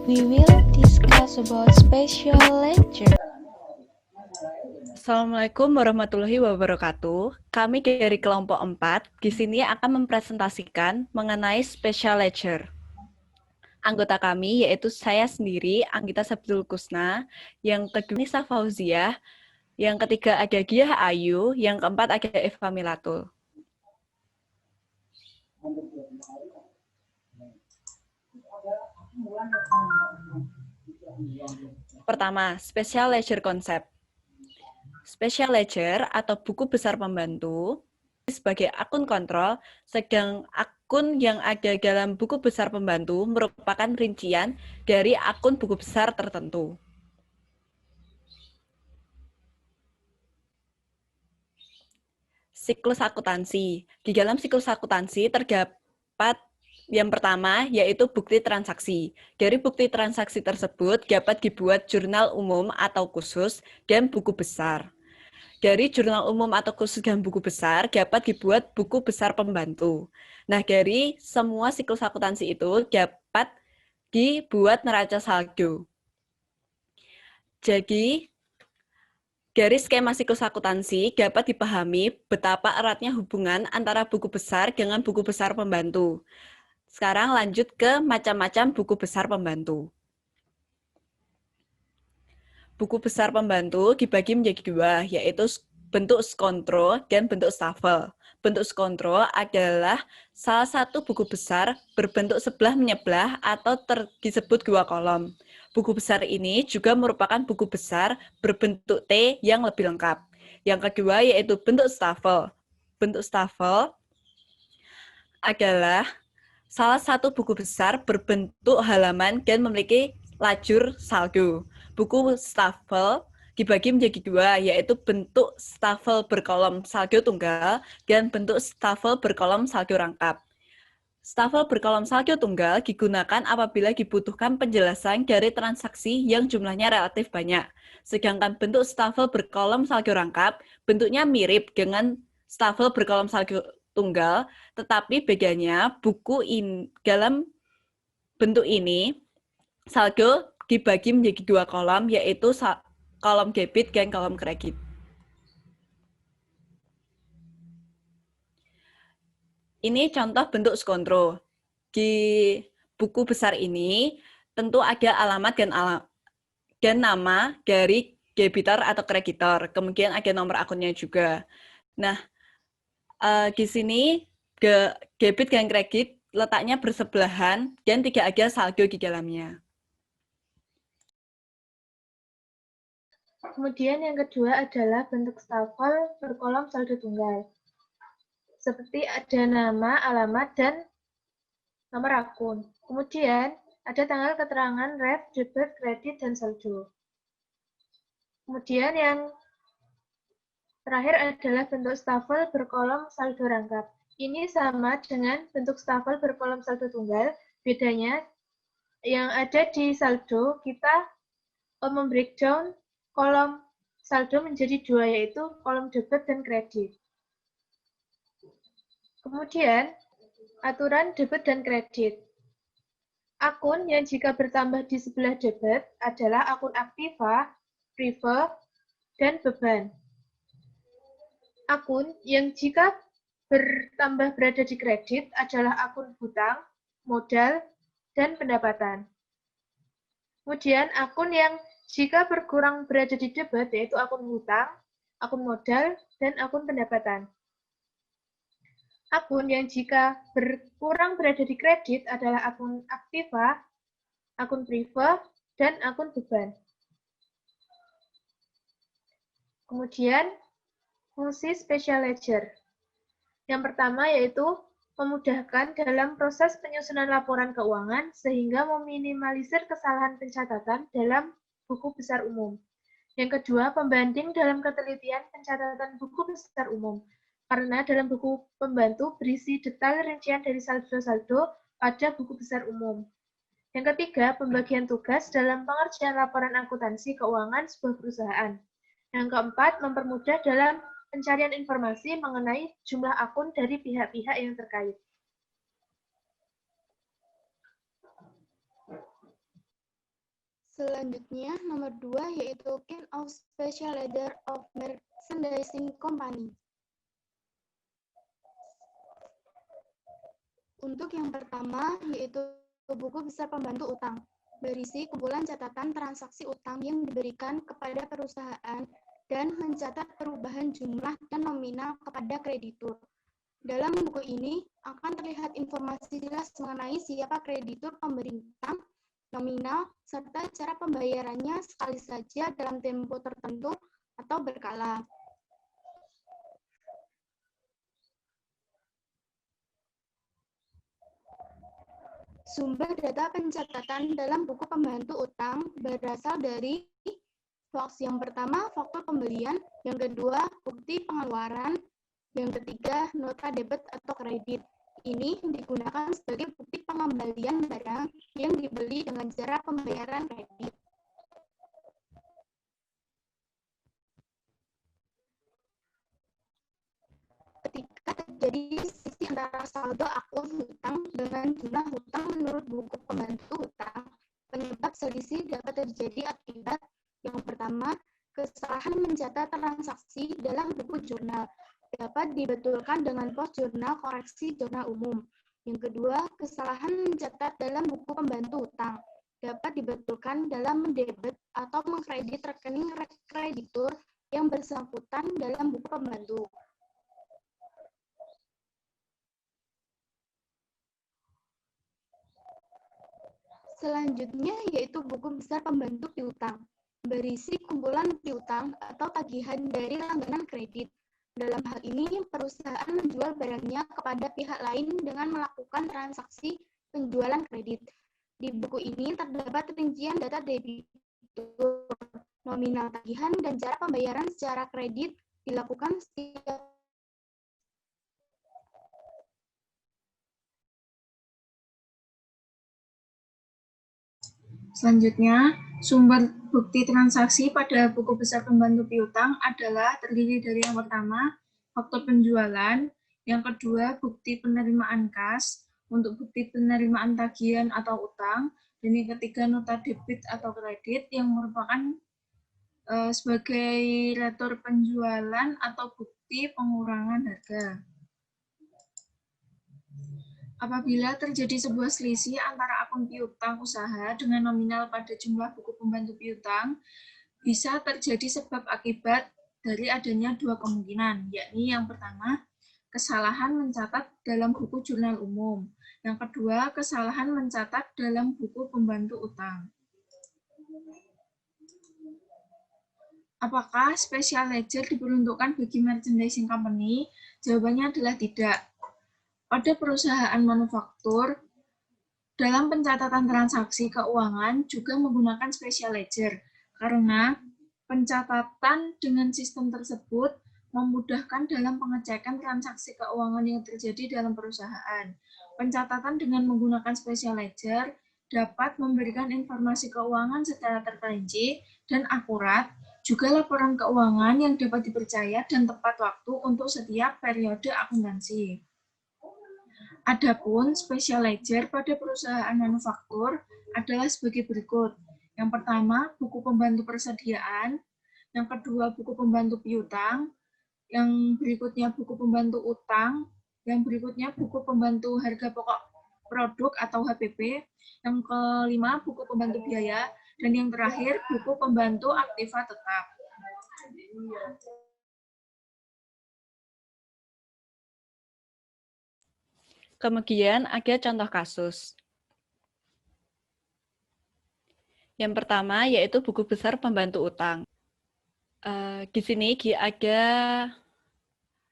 We will discuss about special lecture. Assalamualaikum warahmatullahi wabarakatuh. Kami dari kelompok 4 di sini akan mempresentasikan mengenai special lecture. Anggota kami yaitu saya sendiri, Anggita Sabdul Kusna, yang kedua Nisa Fauziah, yang ketiga ada Giah Ayu, yang keempat ada Eva Milatul. Pertama, special lecture concept. Special ledger atau buku besar pembantu sebagai akun kontrol, sedang akun yang ada dalam buku besar pembantu merupakan rincian dari akun buku besar tertentu. Siklus akuntansi. Di dalam siklus akuntansi terdapat yang pertama yaitu bukti transaksi. Dari bukti transaksi tersebut dapat dibuat jurnal umum atau khusus dan buku besar. Dari jurnal umum atau khusus dan buku besar dapat dibuat buku besar pembantu. Nah, dari semua siklus akuntansi itu dapat dibuat neraca saldo. Jadi, dari skema siklus akuntansi dapat dipahami betapa eratnya hubungan antara buku besar dengan buku besar pembantu. Sekarang lanjut ke macam-macam buku besar pembantu. Buku besar pembantu dibagi menjadi dua, yaitu bentuk skontro dan bentuk stafel. Bentuk skontro adalah salah satu buku besar berbentuk sebelah menyebelah atau disebut dua kolom. Buku besar ini juga merupakan buku besar berbentuk T yang lebih lengkap. Yang kedua yaitu bentuk stafel. Bentuk stafel adalah salah satu buku besar berbentuk halaman dan memiliki lajur saldo. Buku stafel dibagi menjadi dua, yaitu bentuk stafel berkolom saldo tunggal dan bentuk stafel berkolom saldo rangkap. Stafel berkolom saldo tunggal digunakan apabila dibutuhkan penjelasan dari transaksi yang jumlahnya relatif banyak. Sedangkan bentuk stafel berkolom saldo rangkap bentuknya mirip dengan stafel berkolom saldo tunggal, tetapi bedanya dalam bentuk ini saldo dibagi menjadi dua kolom, yaitu kolom debit dan kolom kredit. Ini contoh bentuk skontro. Di buku besar ini tentu ada alamat dan nama dari debitor atau kreditor. Kemudian ada nomor akunnya juga. Nah, di sini debit dan kredit letaknya bersebelahan dan tidak ada saldo di dalamnya. Kemudian yang kedua adalah bentuk stafel berkolom saldo tunggal. Seperti ada nama, alamat, dan nomor akun. Kemudian ada tanggal keterangan ref, debit, kredit, dan saldo. Kemudian yang terakhir adalah bentuk stafel berkolom saldo rangkap. Ini sama dengan bentuk stafel berkolom saldo tunggal, bedanya yang ada di saldo kita membreakdown kolom saldo menjadi dua, yaitu kolom debit dan kredit. Kemudian, aturan debit dan kredit. Akun yang jika bertambah di sebelah debit adalah akun aktiva, prive, dan beban. Akun yang jika bertambah berada di kredit adalah akun hutang, modal, dan pendapatan. Kemudian akun yang jika berkurang berada di debit yaitu akun hutang, akun modal, dan akun pendapatan. Akun yang jika berkurang berada di kredit adalah akun aktiva, akun prive, dan akun beban. Kemudian, fungsi special ledger. Yang pertama yaitu memudahkan dalam proses penyusunan laporan keuangan sehingga meminimalisir kesalahan pencatatan dalam buku besar umum. Yang kedua, pembanding dalam ketelitian pencatatan buku besar umum. Karena dalam buku pembantu berisi detail rincian dari saldo-saldo pada buku besar umum. Yang ketiga, pembagian tugas dalam pengerjaan laporan akuntansi keuangan sebuah perusahaan. Yang keempat, mempermudah dalam pencarian informasi mengenai jumlah akun dari pihak-pihak yang terkait. Selanjutnya, nomor 2 yaitu Kind of Special Ledger of Merchandising Company. Untuk yang pertama, yaitu buku besar pembantu utang, berisi kumpulan catatan transaksi utang yang diberikan kepada perusahaan dan mencatat perubahan jumlah dan nominal kepada kreditur. Dalam buku ini akan terlihat informasi jelas mengenai siapa kreditur pemberi utang, nominal, serta cara pembayarannya sekali saja dalam tempo tertentu atau berkala. Sumber data pencatatan dalam buku pembantu utang berasal dari yang pertama, faktur pembelian, yang kedua, bukti pengeluaran, yang ketiga, nota debit atau kredit. Ini digunakan sebagai bukti pengembalian barang yang dibeli dengan cara pembayaran kredit. Ketika terjadi selisih antara saldo akun hutang dengan jumlah hutang menurut buku pembantu hutang, penyebab selisih dapat terjadi akibat yang pertama, kesalahan mencatat transaksi dalam buku jurnal dapat dibetulkan dengan pos jurnal koreksi jurnal umum. Yang kedua, kesalahan mencatat dalam buku pembantu hutang dapat dibetulkan dalam mendebit atau mengkredit rekening kreditur yang bersangkutan dalam buku pembantu. Selanjutnya yaitu buku besar pembantu piutang, berisi kumpulan piutang atau tagihan dari langganan kredit. Dalam hal ini, perusahaan menjual barangnya kepada pihak lain dengan melakukan transaksi penjualan kredit. Di buku ini terdapat rincian data debitur, nominal tagihan, dan cara pembayaran secara kredit dilakukan setiap Selanjutnya, sumber bukti transaksi pada buku besar pembantu piutang adalah terdiri dari yang pertama, faktur penjualan, yang kedua, bukti penerimaan kas, untuk bukti penerimaan tagihan atau utang, dan yang ketiga, nota debit atau kredit yang merupakan sebagai retur penjualan atau bukti pengurangan harga. Apabila terjadi sebuah selisih antara akun piutang usaha dengan nominal pada jumlah buku pembantu piutang, bisa terjadi sebab akibat dari adanya dua kemungkinan, yakni yang pertama, kesalahan mencatat dalam buku jurnal umum. Yang kedua, kesalahan mencatat dalam buku pembantu utang. Apakah special ledger diperuntukkan bagi merchandising company? Jawabannya adalah tidak. Pada perusahaan manufaktur, dalam pencatatan transaksi keuangan juga menggunakan special ledger, karena pencatatan dengan sistem tersebut memudahkan dalam pengecekan transaksi keuangan yang terjadi dalam perusahaan. Pencatatan dengan menggunakan special ledger dapat memberikan informasi keuangan secara terperinci dan akurat, juga laporan keuangan yang dapat dipercaya dan tepat waktu untuk setiap periode akuntansi. Adapun special ledger pada perusahaan manufaktur adalah sebagai berikut. Yang pertama, buku pembantu persediaan. Yang kedua, buku pembantu piutang. Yang berikutnya, buku pembantu utang. Yang berikutnya, buku pembantu harga pokok produk atau HPP. Yang kelima, buku pembantu biaya. Dan yang terakhir, buku pembantu aktiva tetap. Kemudian ada contoh kasus. Yang pertama yaitu buku besar pembantu utang. Di sini ada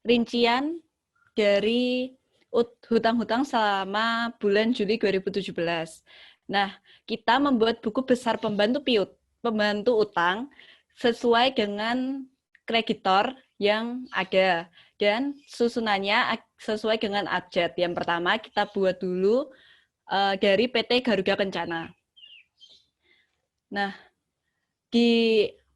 rincian dari hutang-hutang selama bulan Juli 2017. Nah, kita membuat buku besar pembantu utang sesuai dengan kreditor yang ada. Dan susunannya sesuai dengan abjad. Yang pertama kita buat dulu dari PT Garuda Kencana. Nah,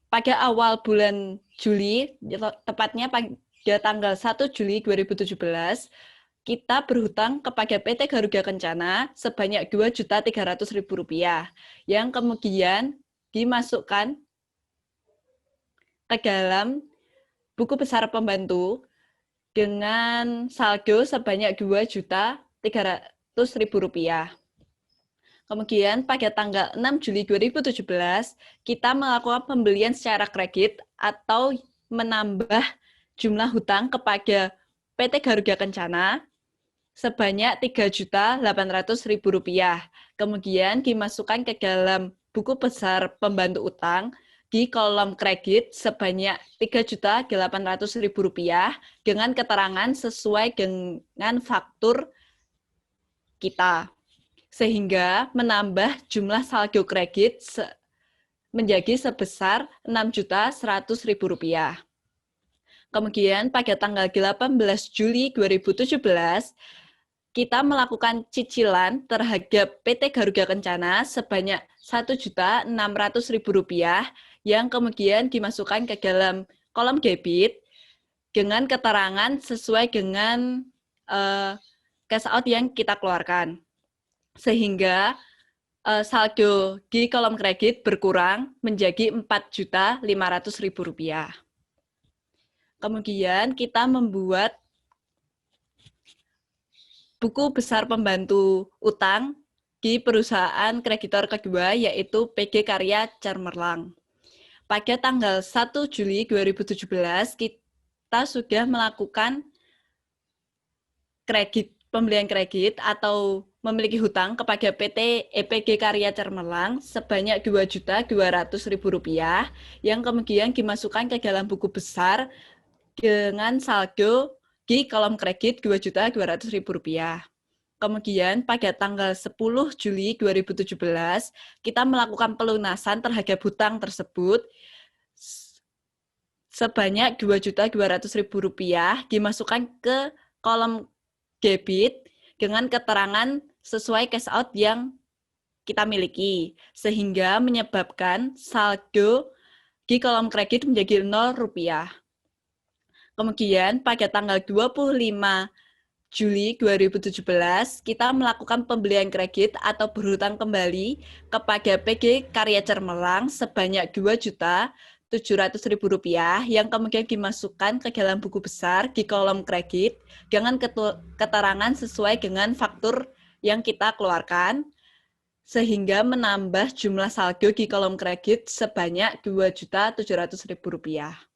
pada awal bulan Juli, tepatnya pada tanggal 1 Juli 2017, kita berhutang kepada PT Garuda Kencana sebanyak Rp2.300.000, yang kemudian dimasukkan ke dalam buku besar pembantu dengan saldo sebanyak Rp2.300.000. Kemudian pada tanggal 6 Juli 2017, kita melakukan pembelian secara kredit atau menambah jumlah hutang kepada PT Garuda Kencana sebanyak Rp3.800.000. Kemudian dimasukkan ke dalam buku besar pembantu utang di kolom kredit sebanyak Rp3.800.000 dengan keterangan sesuai dengan faktur kita, sehingga menambah jumlah saldo kredit menjadi sebesar Rp6.100.000. Kemudian pada tanggal 18 Juli 2017, kita melakukan cicilan terhadap PT Garuda Kencana sebanyak Rp1.600.000 yang kemudian dimasukkan ke dalam kolom debit dengan keterangan sesuai dengan cash out yang kita keluarkan. Sehingga saldo di kolom kredit berkurang menjadi Rp4.500.000. Kemudian kita membuat buku besar pembantu utang di perusahaan kreditor kedua, yaitu PG Karya Cemerlang. Pada tanggal 1 Juli 2017, kita sudah melakukan pembelian kredit atau memiliki hutang kepada PT EPG Karya Cemerlang sebanyak Rp2.200.000 yang kemudian dimasukkan ke dalam buku besar dengan saldo di kolom kredit Rp2.200.000. Kemudian pada tanggal 10 Juli 2017, kita melakukan pelunasan terhadap hutang tersebut sebanyak Rp2.200.000 dimasukkan ke kolom debit dengan keterangan sesuai cash out yang kita miliki, sehingga menyebabkan saldo di kolom kredit menjadi Rp0. Kemudian pada tanggal 25 Juli 2017, kita melakukan pembelian kredit atau berhutang kembali kepada PG Karya Cemerlang sebanyak Rp2.700.000 yang kemudian dimasukkan ke dalam buku besar di kolom kredit dengan keterangan sesuai dengan faktur yang kita keluarkan, sehingga menambah jumlah saldo di kolom kredit sebanyak Rp2.700.000.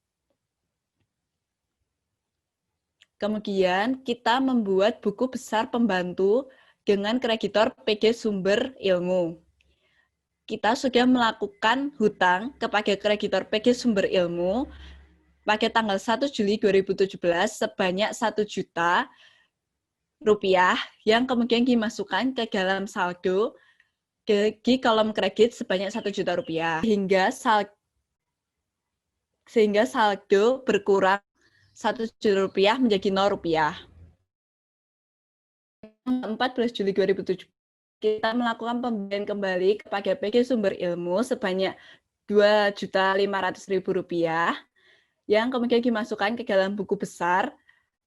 Kemudian kita membuat buku besar pembantu dengan kreditor PG Sumber Ilmu. Kita sudah melakukan hutang kepada kreditor PG Sumber Ilmu pada tanggal 1 Juli 2017 sebanyak Rp1.000.000 yang kemudian dimasukkan ke dalam saldo di kolom kredit sebanyak Rp1.000.000 sehingga saldo berkurang Rp1.000.000 menjadi Rp0. 14 Juli 2017, kita melakukan pembelian kembali kepada PG Sumber Ilmu sebanyak Rp2.500.000 yang kemudian dimasukkan ke dalam buku besar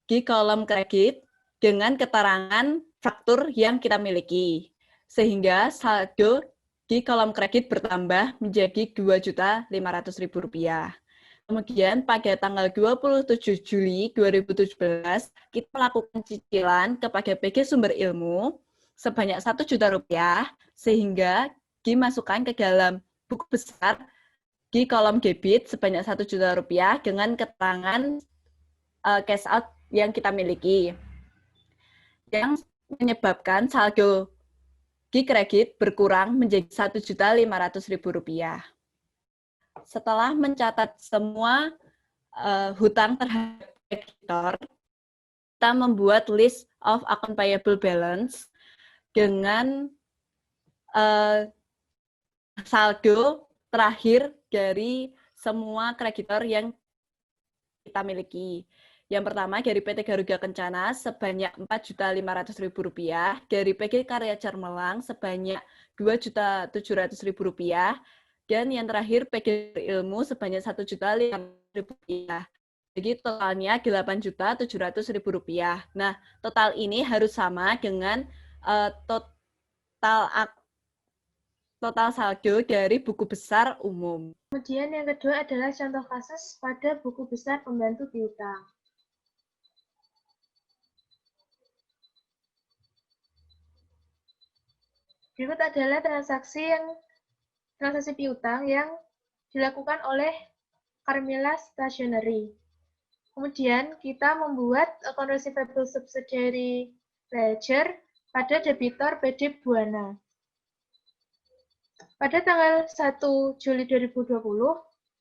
di kolom kredit dengan keterangan faktur yang kita miliki, sehingga saldo di kolom kredit bertambah menjadi Rp2.500.000. Kemudian pada tanggal 27 Juli 2017, kita melakukan cicilan kepada PG Sumber Ilmu sebanyak Rp1.000.000 sehingga dimasukkan ke dalam buku besar di kolom debit sebanyak Rp1.000.000 dengan keterangan cash out yang kita miliki, yang menyebabkan saldo di kredit berkurang menjadi Rp1.500.000. Setelah mencatat semua hutang terhadap kreditor, kita membuat list of account payable balance dengan saldo terakhir dari semua kreditor yang kita miliki. Yang pertama dari PT Garuda Kencana sebanyak Rp4.500.000, dari PG Karya Cemerlang sebanyak Rp2.700.000, dan yang terakhir PG Ilmu sebanyak Rp1.500.000. Jadi totalnya Rp8.700.000. Nah, total ini harus sama dengan total total saldo dari buku besar umum. Kemudian yang kedua adalah contoh kasus pada buku besar pembantu piutang. Berikut adalah transaksi piutang yang dilakukan oleh Carmila Stationery. Kemudian kita membuat account receivable subsidiary ledger pada debitor PD Buana. Pada tanggal 1 Juli 2020,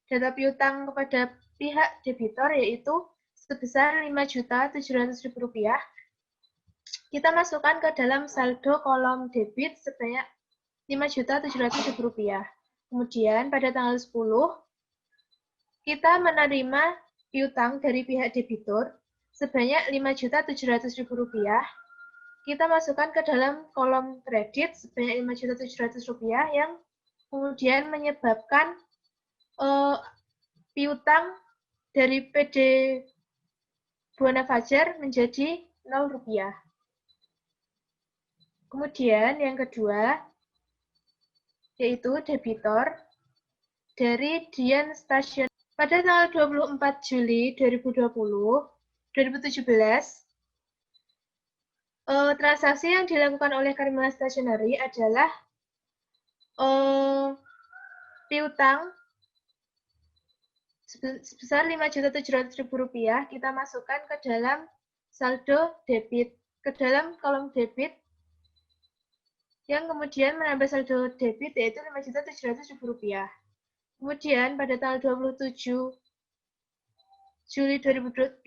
data piutang kepada pihak debitor yaitu sebesar Rp5.700.000. Kita masukkan ke dalam saldo kolom debit sebanyak Rp5.700.000. Kemudian pada tanggal 10, kita menerima piutang dari pihak debitur sebanyak Rp5.700.000. Kita masukkan ke dalam kolom kredit sebanyak Rp5.700.000 yang kemudian menyebabkan piutang dari PD Buana Fajar menjadi Rp0. Kemudian yang kedua, yaitu debitor dari Dian Stasiun. Pada tanggal 24 Juli 2017, transaksi yang dilakukan oleh Carmila Stationery adalah piutang sebesar Rp5.700.000 kita masukkan ke dalam saldo debit, ke dalam kolom debit yang kemudian menambah saldo debit yaitu Rp5.700.000. Kemudian pada tanggal 27 Juli 2017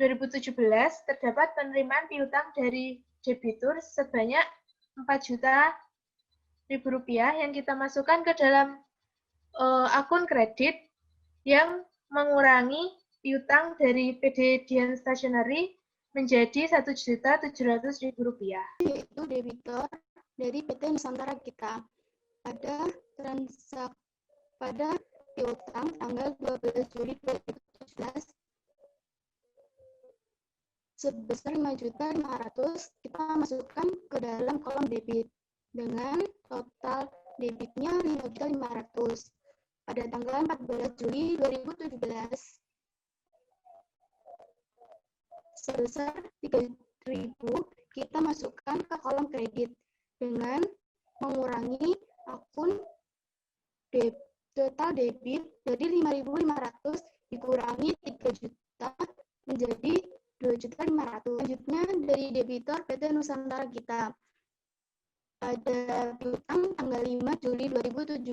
terdapat penerimaan piutang dari debitur sebanyak Rp4.000.000 yang kita masukkan ke dalam akun kredit yang mengurangi piutang dari PD Dian Stationery menjadi Rp1.700.000. Yaitu debitor dari PT Nusantara Kita pada piutang tanggal 12 Juli 2017 sebesar Rp5.500.000 kita masukkan ke dalam kolom debit dengan total debitnya Rp5.500.000. Pada tanggal 14 Juli 2017 sebesar Rp3.000 kita masukkan ke kolom kredit dengan mengurangi akun total debit dari Rp5.500.000 dikurangi Rp3 juta menjadi Rp2.500.000. Selanjutnya dari debitor PT Nusantara Kita pada piutang tanggal 5 Juli 2017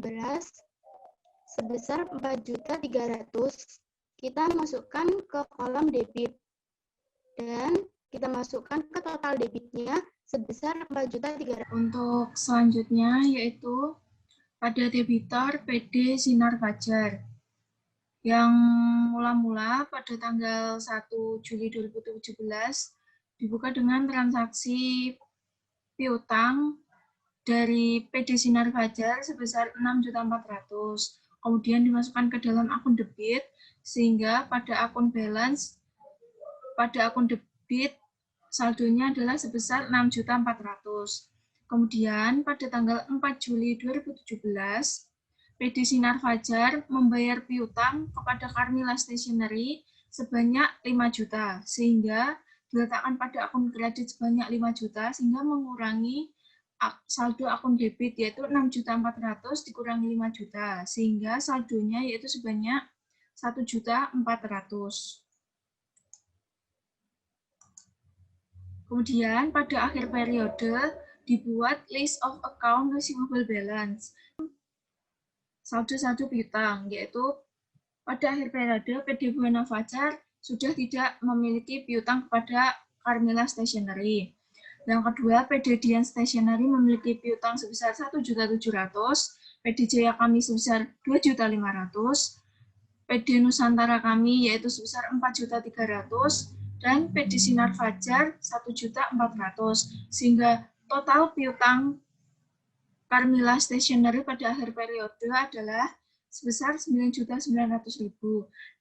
sebesar Rp4.300.000 kita masukkan ke kolom debit dan kita masukkan ke total debitnya sebesar Rp4.300.000. Untuk selanjutnya yaitu pada debitor PD Sinar Fajar yang mula-mula pada tanggal 1 Juli 2017 dibuka dengan transaksi piutang dari PD Sinar Fajar sebesar Rp6.400.000. Kemudian dimasukkan ke dalam akun debit sehingga pada akun debit saldonya adalah sebesar Rp6.400.000. Kemudian pada tanggal 4 Juli 2017 PD Sinar Fajar membayar piutang kepada Carmila Stationery sebanyak Rp5 juta, sehingga diletakkan pada akun kredit sebanyak Rp5 juta, sehingga mengurangi saldo akun debit yaitu Rp6.400.000 dikurangi Rp5 juta, sehingga saldonya yaitu sebanyak Rp1.400.000. Kemudian pada akhir periode dibuat list of account receivable balance. Saldo-saldo piutang, yaitu pada akhir periode PD Buana Fajar sudah tidak memiliki piutang kepada Carmila Stationery. Yang kedua, PD Dian Stationery memiliki piutang sebesar Rp1.700.000, PD Jaya Kami sebesar Rp2.500.000, PD Nusantara Kami yaitu sebesar Rp4.300.000, dan PD Sinar Fajar Rp1.400.000, sehingga total piutang Carmila Stationery pada akhir periode adalah sebesar Rp9.900.000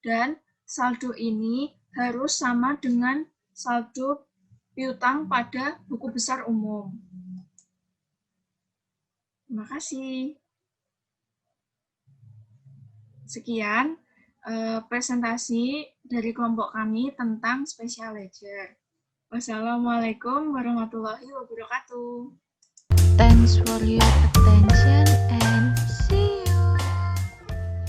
dan saldo ini harus sama dengan saldo piutang pada buku besar umum. Terima kasih. Sekian presentasi dari kelompok kami tentang special ledger. Wassalamualaikum warahmatullahi wabarakatuh. Thanks for your attention.